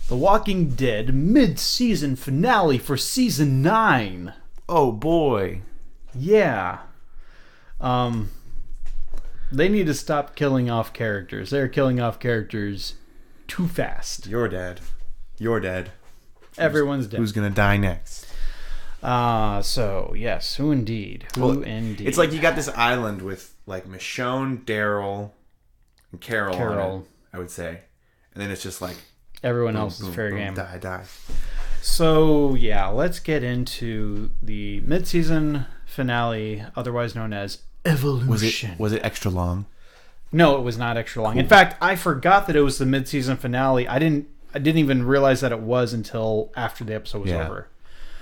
The Walking Dead mid-season finale for season 9. Oh boy. Yeah. They need to stop killing off characters. They're killing off characters too fast. You're dead. You're dead. Everyone's dead. Who's gonna die next? So yes, who indeed? Who indeed? It's like you got this island with like Michonne, Daryl, and Carol on it, I would say. And then it's just like everyone else is fair game. Die. So yeah, let's get into the mid-season finale, otherwise known as Evolution. Was it extra long? No, it was not extra long. Cool. In fact, I forgot that it was the mid-season finale. I didn't even realize that it was until after the episode was over.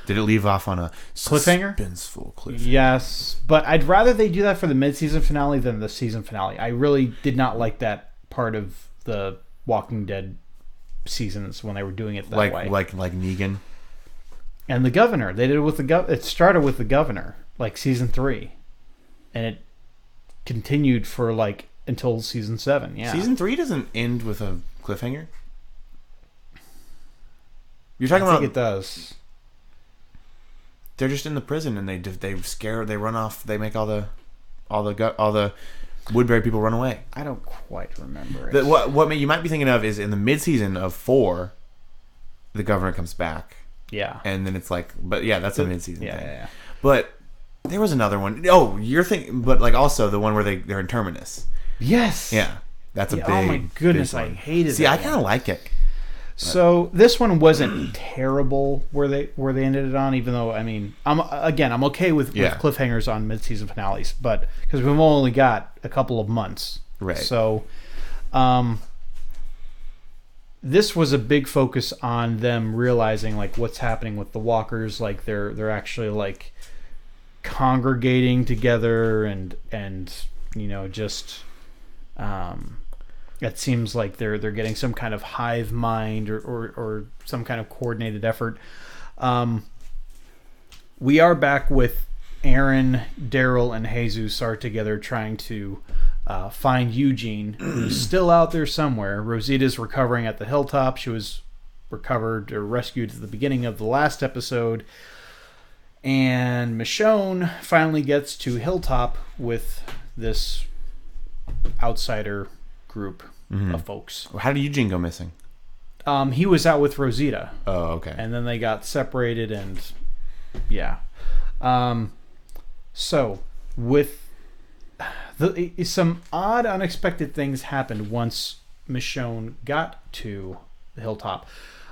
Did it leave off on a cliffhanger? Suspenseful cliffhanger. Yes, but I'd rather they do that for the mid-season finale than the season finale. I really did not like that part of the Walking Dead seasons when they were doing it that way. Like Negan. And the governor. They did it with the governor. It started with the governor, like season 3. And it continued for like until season 7. Yeah. Season 3 doesn't end with a cliffhanger? You're talking I about... think it does. They're just in the prison and they scare, they run off, they make all the Woodbury people run away. I don't quite remember it. What you might be thinking of is in the mid-season of 4, the governor comes back. Yeah. And then it's like, but yeah, that's a mid-season thing. Yeah. But there was another one. Oh, you're thinking, but like also the one where they're in Terminus. Yes. Yeah. That's a big. Oh my goodness, I hated it. See, I kind of like it. So this one wasn't terrible where they ended it on, even though I'm okay with cliffhangers on mid-season finales, but because we've only got a couple of months, right? So, this was a big focus on them realizing like what's happening with the walkers, like they're actually like congregating together and just. It seems like they're getting some kind of hive mind or some kind of coordinated effort. We are back with Aaron, Daryl, and Jesus are together trying to find Eugene, who's still out there somewhere. Rosita's recovering at the hilltop. She was recovered or rescued at the beginning of the last episode. And Michonne finally gets to Hilltop with this outsider group of folks. How did Eugene go missing? He was out with Rosita. Oh, okay. And then they got separated and yeah. So with some odd unexpected things happened once Michonne got to the Hilltop.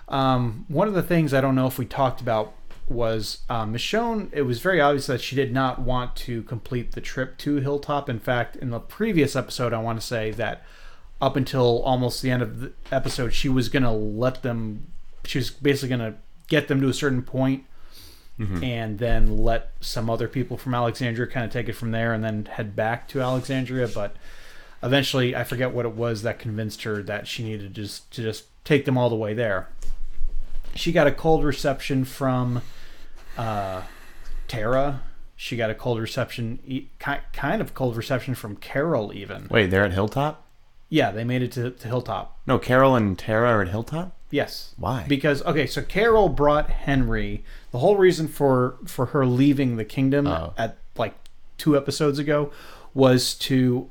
One of the things I don't know if we talked about was Michonne, it was very obvious that she did not want to complete the trip to Hilltop. In fact, in the previous episode, I want to say that up until almost the end of the episode, she was going to she was basically going to get them to a certain point and then let some other people from Alexandria kind of take it from there and then head back to Alexandria. But eventually, I forget what it was that convinced her that she needed to just take them all the way there. She got a cold reception from Tara. She got a cold reception, kind of cold reception from Carol even. Wait, they're at Hilltop? Yeah, they made it to Hilltop. No, Carol and Tara are at Hilltop? Yes. Why? Because, okay, so Carol brought Henry. The whole reason for her leaving the kingdom at like 2 episodes ago was to,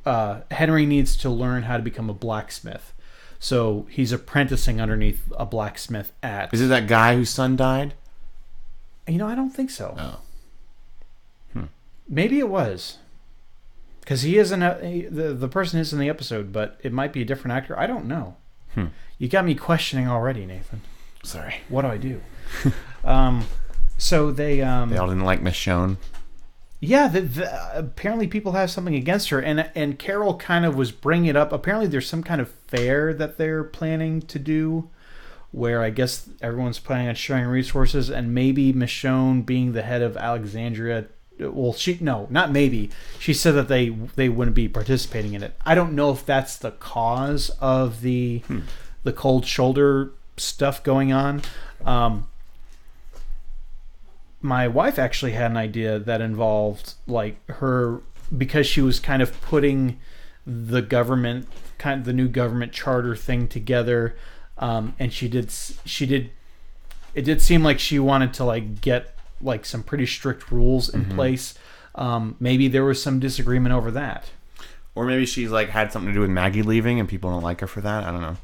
Henry needs to learn how to become a blacksmith. So he's apprenticing underneath a blacksmith at... Is it that guy whose son died? I don't think so. Oh. Maybe it was. Because he isn't... The person is in the episode, but it might be a different actor. I don't know. You got me questioning already, Nathan. Sorry. What do I do? So they... they all didn't like Michonne? Yeah, apparently people have something against her, and Carol kind of was bringing it up. Apparently there's some kind of fair that they're planning to do, where I guess everyone's planning on sharing resources, and maybe Michonne being the head of Alexandria, well, not maybe. She said that they wouldn't be participating in it. I don't know if that's the cause of the cold shoulder stuff going on. My wife actually had an idea that involved like her, because she was kind of putting the new government charter thing together, and she did. It did seem like she wanted to like get like some pretty strict rules in place. Maybe there was some disagreement over that. Or maybe she's like had something to do with Maggie leaving and people don't like her for that. I don't know.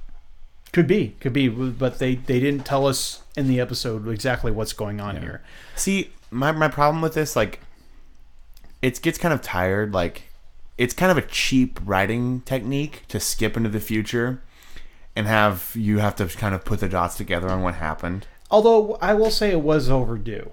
Could be, but they didn't tell us in the episode exactly what's going on here. See, my problem with this, like, it gets kind of tired. Like, it's kind of a cheap writing technique to skip into the future and you have to kind of put the dots together on what happened. Although I will say it was overdue.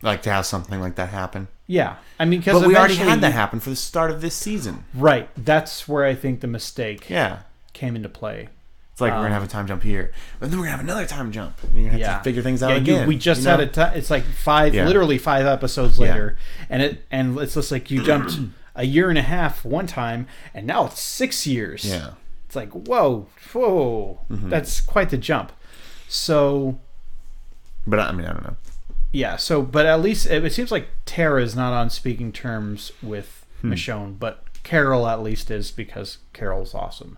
Like to have something like that happen. Yeah, I mean, because we already had that happen for the start of this season. Right, that's where I think the mistake Yeah. came into play. It's like we're gonna have a time jump here, but then we're gonna have another time jump. And you're gonna have to figure things out again. We just had it's like literally 5 episodes later, and it's just like you jumped a year and a half one time, and now it's 6 years. Yeah, it's like whoa, that's quite the jump. So, but I mean, I don't know. Yeah. So, but at least it seems like Tara is not on speaking terms with Michonne, but Carol at least is, because Carol's awesome.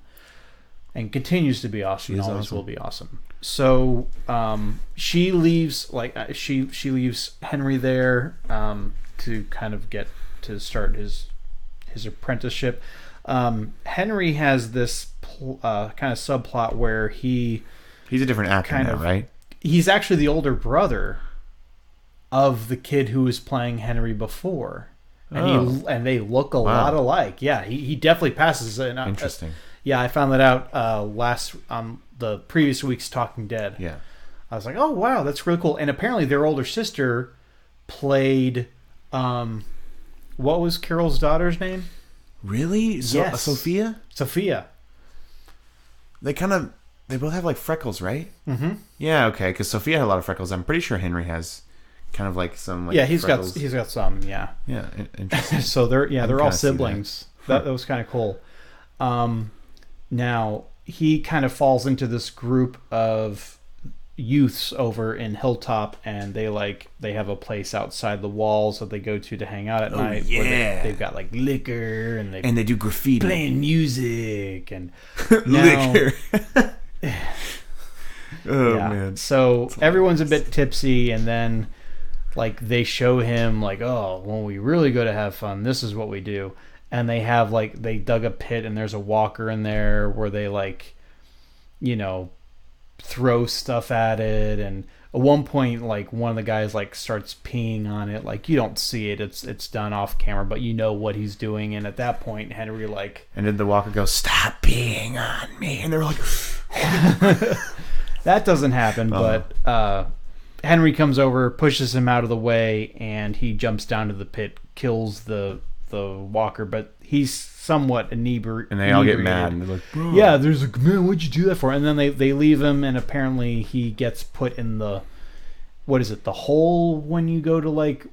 And continues to be awesome, and always will be awesome. So she leaves, she leaves Henry there to kind of get to start his apprenticeship. Henry has this kind of subplot where he's a different actor now, right? He's actually the older brother of the kid who was playing Henry before, and they look a lot alike. Yeah, he definitely passes. Interesting. Yeah, I found that out the previous week's Talking Dead. Yeah. I was like, oh, wow, that's really cool. And apparently their older sister played, what was Carol's daughter's name? Really? Yes. Sophia? Sophia. They both have like freckles, right? Mm-hmm. Yeah, okay, because Sophia had a lot of freckles. I'm pretty sure Henry has kind of like some like he's freckles. got some, yeah. Yeah, interesting. So they're all siblings. That was kind of cool. Now he kind of falls into this group of youths over in Hilltop, and they have a place outside the walls that they go to hang out at night. Yeah, where they've got like liquor and they do graffiti, playing music, and liquor. Man! So everyone's a bit tipsy, and then like they show him like, oh, when we really go to have fun, this is what we do. And they have they dug a pit, and there's a walker in there where they throw stuff at it. And at one point, one of the guys starts peeing on it. You don't see it; it's done off camera, but you know what he's doing. And at that point, Henry and did the walker go, "Stop peeing on me"? And they're like, that doesn't happen. But Henry comes over, pushes him out of the way, and he jumps down to the pit, kills the walker, but he's somewhat inebriated. And they all get mad, and they're like, bro. Yeah, there's man, what'd you do that for? And then they leave him, and apparently he gets put in the hole when you go to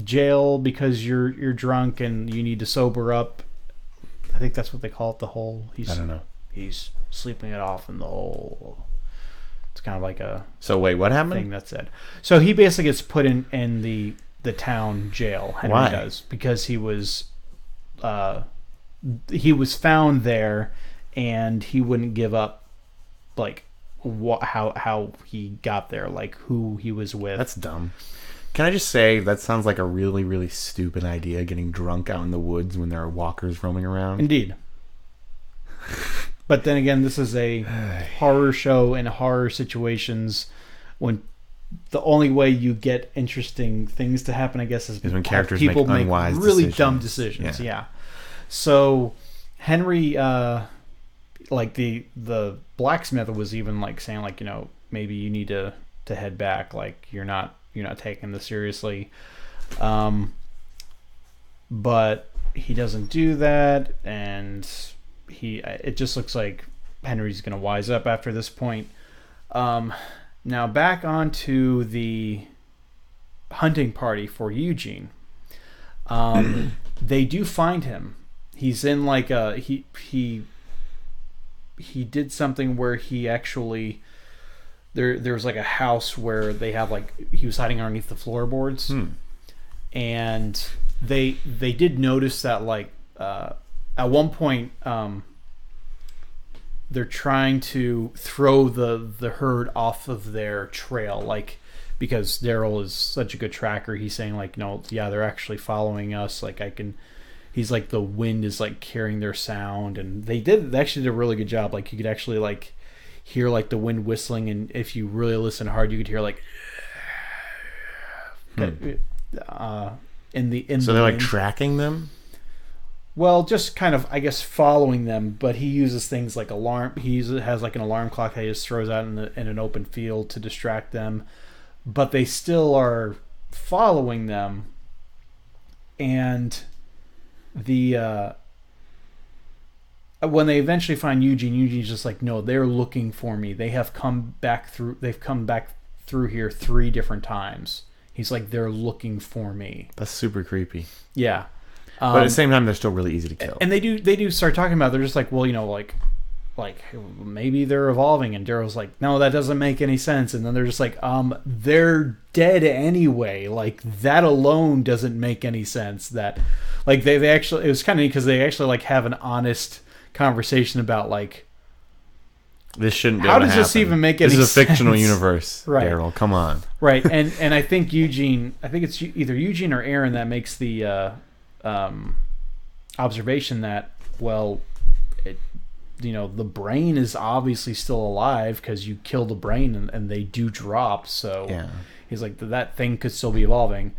jail because you're drunk and you need to sober up. I think that's what they call it, the hole. I don't know. He's sleeping it off in the hole. It's kind of like a wait, what happened? Thing that said. So he basically gets put in the town jail. Henry Why? does, because he was found there, and he wouldn't give up how he got there, who he was with. That's dumb. Can I just say that sounds like a really, really stupid idea, getting drunk out in the woods when there are walkers roaming around. Indeed. But then again, this is a horror show, and horror situations, when the only way you get interesting things to happen, I guess, is when characters people make unwise really decisions. dumb decisions. Yeah. So Henry, the blacksmith was even saying maybe you need to head back. You're not taking this seriously. But he doesn't do that, and it just looks like Henry's going to wise up after this point. Now back onto the hunting party for Eugene. They do find him. He's in he did something where he actually there was a house where they have he was hiding underneath the floorboards, and they did notice that at one point they're trying to throw the herd off of their trail, like, because Daryl is such a good tracker. He's saying like, no, yeah, they're actually following us. Like he's like, the wind is like carrying their sound, and they actually did a really good job. Like you could actually like hear like the wind whistling, and if you really listen hard, you could hear like in the So they're like wind. tracking them? Well, just kind of, I guess, following them, but he uses things like alarm. Has like an alarm clock that he just throws out in an open field to distract them, but they still are following them. And the when they eventually find Eugene's just like, no, they're looking for me. They have come back through. They've come back through here 3 different times. He's like, they're looking for me. That's super creepy. Yeah. But at the same time, they're still really easy to kill. And they do start talking about it. They're just like, well, like maybe they're evolving, and Daryl's like, no, that doesn't make any sense. And then they're just like, they're dead anyway. Like that alone doesn't make any sense. That like they actually, it was kind of neat because they actually like have an honest conversation about like, This shouldn't be how able to does this happen. even make This any is a fictional sense? universe, Right. Daryl. Come on. right. And I think it's either Eugene or Aaron that makes the observation that, well, the brain is obviously still alive because you kill the brain and they do drop. So Yeah. he's like, that thing could still be evolving.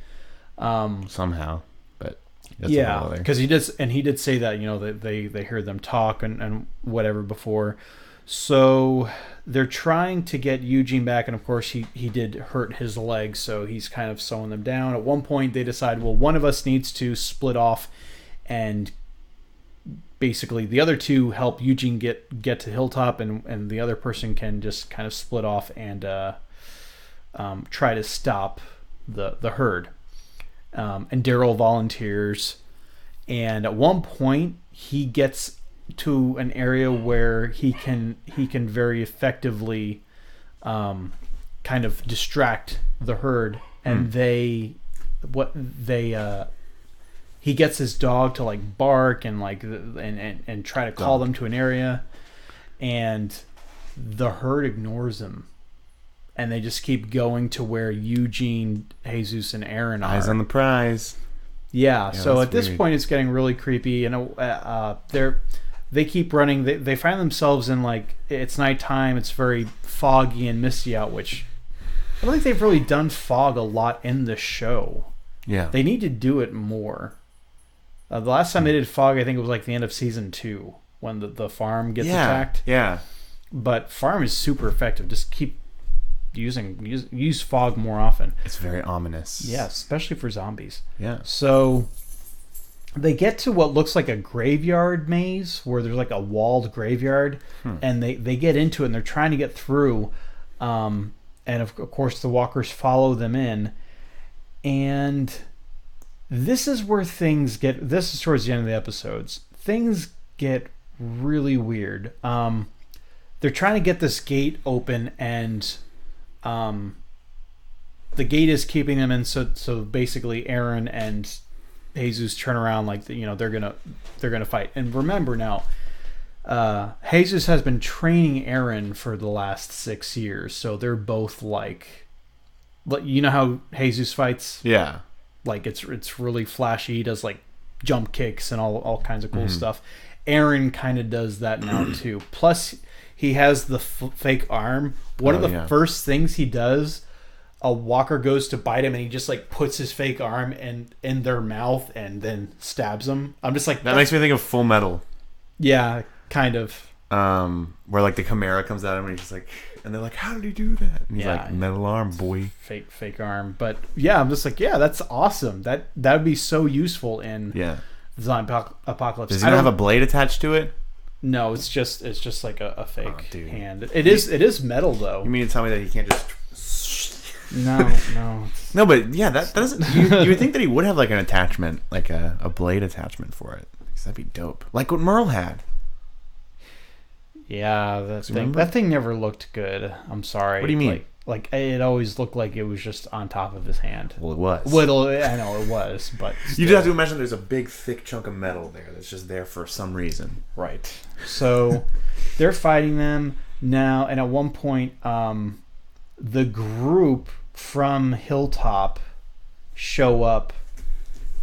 Somehow. But that's a Yeah, whole other- because he did say that, that they heard them talk and whatever before. So they're trying to get Eugene back, and of course he did hurt his leg, so he's kind of sewing them down. At one point they decide, well, one of us needs to split off, and basically the other 2 help Eugene get to Hilltop, and the other person can just kind of split off and try to stop the herd. And Daryl volunteers, and at one point he gets to an area where he can very effectively kind of distract the herd, and he gets his dog to like bark and like and try to call them to an area, and the herd ignores him, and they just keep going to where Eugene, Jesus, and Aaron are. Eyes on the prize. Yeah, so that's at this weird. point it's getting really creepy, and they keep running. They find themselves in like, it's nighttime. It's very foggy and misty out, which I don't think they've really done fog a lot in the show. Yeah. They need to do it more. The last time they did fog, I think it was like the end of season 2 when the farm gets attacked. Yeah. But farm is super effective. Just keep use fog more often. It's very ominous. Yeah, especially for zombies. Yeah. So they get to what looks like a graveyard maze where there's like a walled graveyard, and they get into it and they're trying to get through, and of course the walkers follow them in, and this is where things get, this is towards the end of the episodes, things get really weird. They're trying to get this gate open, and the gate is keeping them in, so basically Aaron and Jesus turn around like they're gonna fight. And remember now, Jesus has been training Aaron for the last 6 years, so they're both like you know how Jesus fights? Yeah. Like it's really flashy. He does like jump kicks and all kinds of cool stuff. Aaron kind of does that now too. Plus he has the fake arm. One of the first things he does, a walker goes to bite him and he just like puts his fake arm in their mouth and then stabs them. I'm just like, That makes me think of Full Metal. yeah, kind of. Where like the Chimera comes at him and he's just like, and they're like, how did he do that? And he's Yeah. like, metal arm, boy. Fake arm. But yeah, I'm just like, yeah, that's awesome. That would be so useful in Yeah. zombie apocalypse. Does he not have a blade attached to it? No, it's just like a fake Oh, dude. hand. It is metal though. You mean to tell me that he can't just... No. No, but yeah, that doesn't... You would think that he would have like an attachment, like a blade attachment for it. 'Cause that'd be dope. Like what Merle had. Yeah, Remember? that thing never looked good. I'm sorry. What do you mean? Like it always looked like it was just on top of his hand. Well, it was. I know it was, but You still. just have to imagine there's a big, thick chunk of metal there that's just there for some reason. Right. So they're fighting them now, and at one point, the group from Hilltop show up,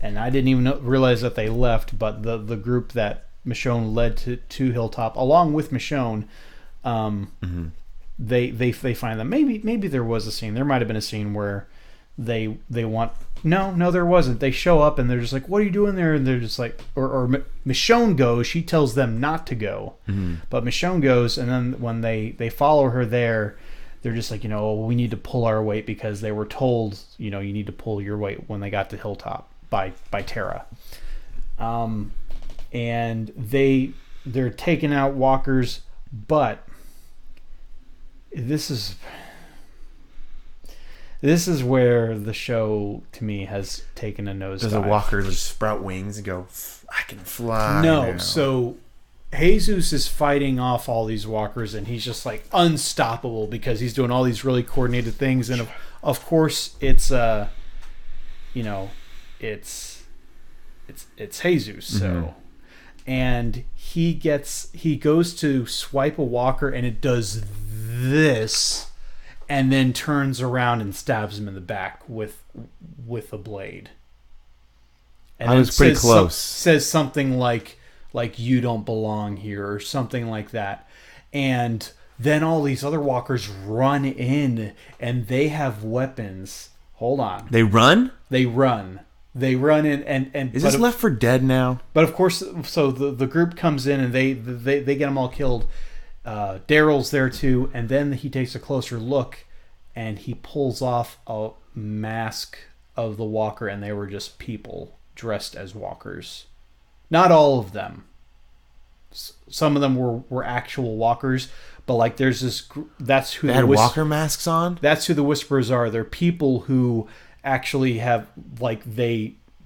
and I didn't even realize that they left. But the group that Michonne led to Hilltop, along with Michonne, they find them. Maybe there was a scene. There might have been a scene where they want. No, there wasn't. They show up and they're just like, "What are you doing there?" And they're just like, or Michonne goes. She tells them not to go, but Michonne goes, and then when they follow her there, they're just like, we need to pull our weight because they were told, you need to pull your weight when they got to Hilltop by Tara, and they're taking out walkers, but this is where the show, to me, has taken a nosedive. Does a walker just sprout wings and go, I can fly? No. now. So Jesus is fighting off all these walkers, and he's just like unstoppable because he's doing all these really coordinated things. And of course, it's Jesus. So, and he goes to swipe a walker, and it does this. And then turns around and stabs him in the back with a blade. And I was pretty close. Says something like you don't belong here or something like that. And then all these other walkers run in and they have weapons. Hold on. They run? They run in and Is this Left 4 Dead now? But of course, so the group comes in and they get them all killed. Daryl's there too, and then he takes a closer look and he pulls off a mask of the walker, and they were just people dressed as walkers. Not all of them. Some of them were actual walkers, but like there's this. That's who they had walker masks on. That's who the Whisperers are. They're people who actually have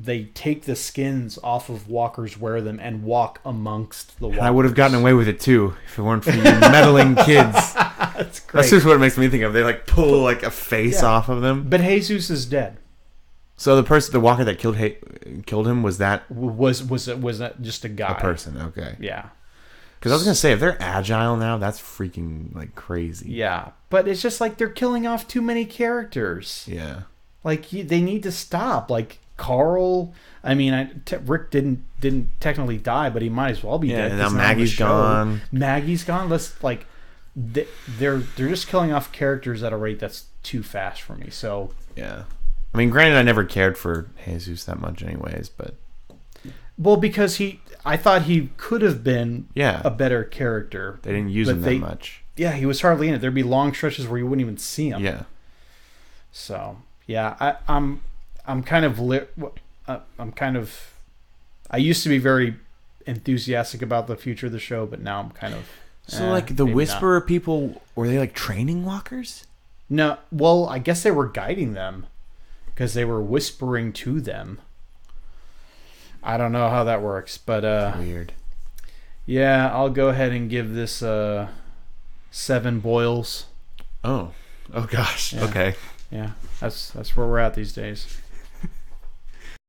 they take the skins off of walkers, wear them, and walk amongst the walkers. I would have gotten away with it too if it weren't for you meddling kids. That's great. That's just what it makes me think of. They like pull like a face off of them. But Jesus is dead. So the walker that killed him was that just a guy? A person. Okay. Yeah. Because I was gonna say, if they're agile now, that's freaking like crazy. Yeah, but it's just like they're killing off too many characters. Yeah. Like they need to stop. Like Carl. I mean, Rick didn't technically die, but he might as well be dead. And now Maggie's gone. Maggie's gone. Let's like they're just killing off characters at a rate that's too fast for me. So yeah. I mean, granted, I never cared for Jesus that much, anyways, but. Well, because I thought he could have been a better character. They didn't use him that much. Yeah, he was hardly in it. There'd be long stretches where you wouldn't even see him. Yeah. So yeah, I'm kind of I used to be very enthusiastic about the future of the show, but now I'm kind of. So like the Whisperer people, were they like training walkers? No, well, I guess they were guiding them because they were whispering to them. I don't know how that works, but weird. Yeah, I'll go ahead and give this 7 boils. Oh gosh. Yeah. Okay. Yeah, that's where we're at these days.